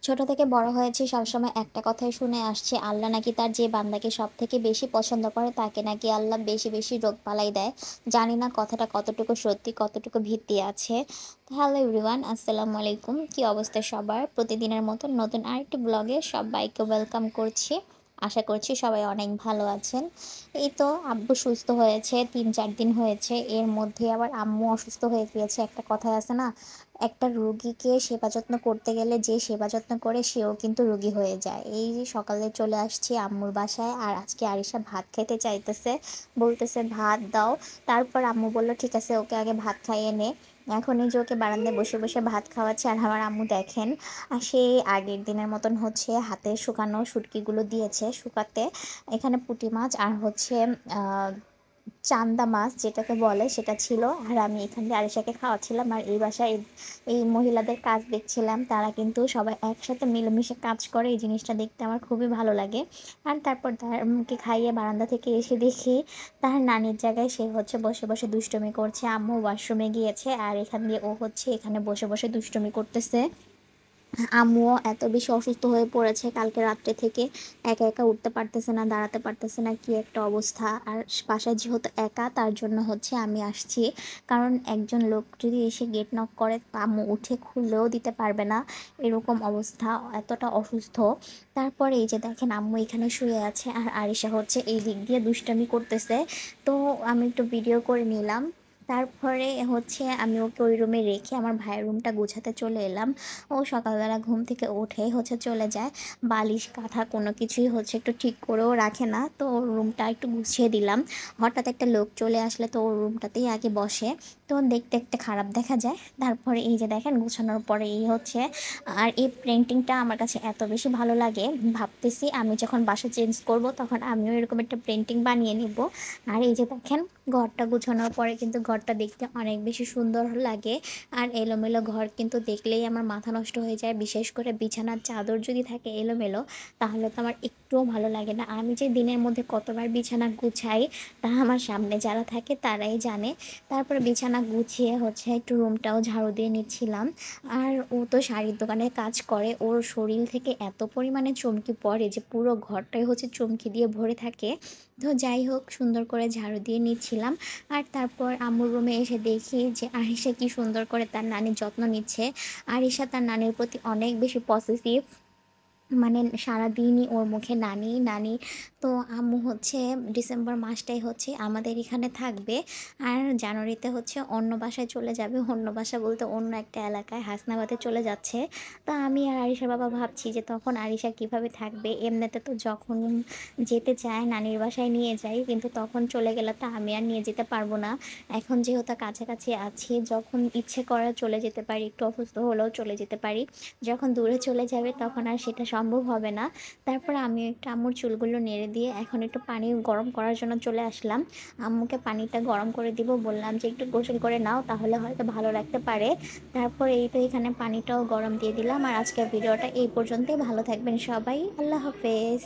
ছোট থেকে বড় হয়েছি সবসময় একটা কথাই শুনে আসছি, আল্লাহ নাকি তার যে বান্দাকে সব থেকে বেশি পছন্দ করে তাকে নাকি আল্লাহ বেশি বেশি রোগ বালাই দেয়। জানি না কথাটা কতটুকু সত্যি, কতটুকু ভিত্তি আছে। হ্যালো এভরিওয়ান, আসসালামু আলাইকুম। কি অবস্থা সবার? প্রতিদিনের মতো নতুন আরেকটি ব্লগে সবাইকে ওয়েলকাম করছি। আশা করছি সবাই অনেক ভালো আছেন। এই তো আব্বু সুস্থ হয়েছে, ৩-৪ দিন হয়েছে। এর মধ্যে আবার আম্মু অসুস্থ হয়ে গিয়েছে। একটা কথাই আছে না, একটা রোগীকে সেবা যত্ন করতে গেলে যে সেবা যত্ন করে সেও কিন্তু রোগী হয়ে যায়। এই যে সকালে চলে আসছি আম্মুর বাসায়, আর আজকে আরিশা ভাত খেতে চাইতেছে, বলতেছে ভাত দাও। তারপর আম্মু বলল ঠিক আছে, ওকে আগে ভাত খাইয়ে নে। এখন এই যে ওকে বারান্দায় বসে বসে ভাত খাওয়াচ্ছে, আর আমার আম্মু দেখেন সেই আগের দিনের মতন হচ্ছে হাতে শুকানো শুটকিগুলো দিয়েছে শুকাতে। এখানে পুঁটি মাছ আর হচ্ছে চান্দা মাছ যেটাকে বলে সেটা ছিল। আর আমি এখান দিয়ে আরিশাকে খাওয়াচ্ছিলাম, আর এই বাসায় এই মহিলাদের কাজ দেখছিলাম। তারা কিন্তু সবাই একসাথে মিলেমিশে কাজ করে, এই জিনিসটা দেখতে আমার খুবই ভালো লাগে। আর তারপর তারকে খাইয়ে বারান্দা থেকে এসে দেখি তার নানির জায়গায় সে হচ্ছে বসে বসে দুষ্টুমি করছে। আম্মু ওয়াশরুমে গিয়েছে, আর এখান দিয়ে ও হচ্ছে এখানে বসে বসে দুষ্টুমি করতেছে। আম্মুও এত বেশি অসুস্থ হয়ে পড়েছে কালকে রাত্রে থেকে, একা একা উঠতে পারতেছে না, দাঁড়াতে পারতেছে না, কি একটা অবস্থা। আর বাসায় যেহেতু একা, তার জন্য হচ্ছে আমি আসছি। কারণ একজন লোক যদি এসে গেট নক করে, আম্মু উঠে খুললেও দিতে পারবে না, এরকম অবস্থা, এতটা অসুস্থ। তারপরে এই যে দেখেন আম্মু এখানে শুয়ে আছে, আর আরিশা হচ্ছে এই দিক দিয়ে দুষ্টামি করতেছে। তো আমি একটু ভিডিও করে নিলাম। তারপরে হচ্ছে আমি ওকে ওই রুমে রেখে আমার ভাইয়ের রুমটা গুছাতে চলে এলাম। ও সকালবেলা ঘুম থেকে উঠেই হচ্ছে চলে যায়, বালিশ কাঁথা কোনো কিছুই হচ্ছে একটু ঠিক করেও রাখে না। তো ওর রুমটা একটু গুছিয়ে দিলাম। হঠাৎ একটা লোক চলে আসলে তো ওর রুমটাতেই আগে বসে, তো দেখতে একটা খারাপ দেখা যায়। তারপরে এই যে দেখেন গোছানোর পরে এই হচ্ছে। আর এই পেন্টিংটা আমার কাছে এত বেশি ভালো লাগে, ভাবতেছি আমি যখন বাসা চেঞ্জ করব তখন আমিও এরকম একটা পেন্টিং বানিয়ে নিব। আর এই যে দেখেন ঘরটা গোছানোর পরে কিন্তু ঘরটা দেখতে অনেক বেশি সুন্দর লাগে। আর এলোমেলো ঘর কিন্তু দেখলেই আমার মাথা নষ্ট হয়ে যায়, বিশেষ করে বিছানার চাদর যদি থাকে এলোমেলো, তাহলে তো আমার একটুও ভালো লাগে না। আমি যে দিনের মধ্যে কতবার বিছানা গুছাই তা আমার সামনে যারা থাকে তারাই জানে। তারপরে বিছানা গুছিয়ে হচ্ছে একটু রুমটাও ঝাড়ু দিয়ে নিচ্ছিলাম। আর ও তো শাড়ির দোকানে কাজ করে, ওর শরীর থেকে এত পরিমাণে চমকি পড়ে যে পুরো ঘরটাই হচ্ছে চমকি দিয়ে ভরে থাকে। তো যাই হোক, সুন্দর করে ঝাড়ু দিয়ে নিচ্ছিলাম। আর তারপর আম্মুর রুমে এসে দেখি যে আরিশা কি সুন্দর করে তার নানির যত্ন নিচ্ছে। আরিশা তার নানির প্রতি অনেক বেশি পসেসিভ, মানে সারাদিনই ওর মুখে নানি নানি। তো আম্মু হচ্ছে ডিসেম্বর মাসটাই হচ্ছে আমাদের এখানে থাকবে, আর জানুয়ারিতে হচ্ছে অন্য বাসায় চলে যাবে। অন্য বাসা বলতে অন্য একটা এলাকায় হাসনাবাদে চলে যাচ্ছে। তো আমি আর আরিশার বাবা ভাবছি যে তখন আরিশা কিভাবে থাকবে। এমনিতে তো যখন যেতে চায় নানির বাসায় নিয়ে যাই, কিন্তু তখন চলে গেলে তো আমি আর নিয়ে যেতে পারবো না। এখন যেহেতু কাছাকাছি আছি, যখন ইচ্ছে করে চলে যেতে পারি, একটু অসুস্থ হলেও চলে যেতে পারি। যখন দূরে চলে যাবে তখন আর সেটা সম্ভব হবে না। তারপর আমি একটু আম্মুর চুলগুলো নেড়ে দিয়ে এখন একটু পানি গরম করার জন্য চলে আসলাম। আম্মুকে পানিটা গরম করে দিব, বললাম যে একটু গোসল করে নাও, তাহলে হয়তো ভালো লাগতে পারে। তারপর এই তো এখানে পানিটাও গরম দিয়ে দিলাম। আর আজকের ভিডিওটা এই পর্যন্তই। ভালো থাকবেন সবাই, আল্লাহ হাফেজ।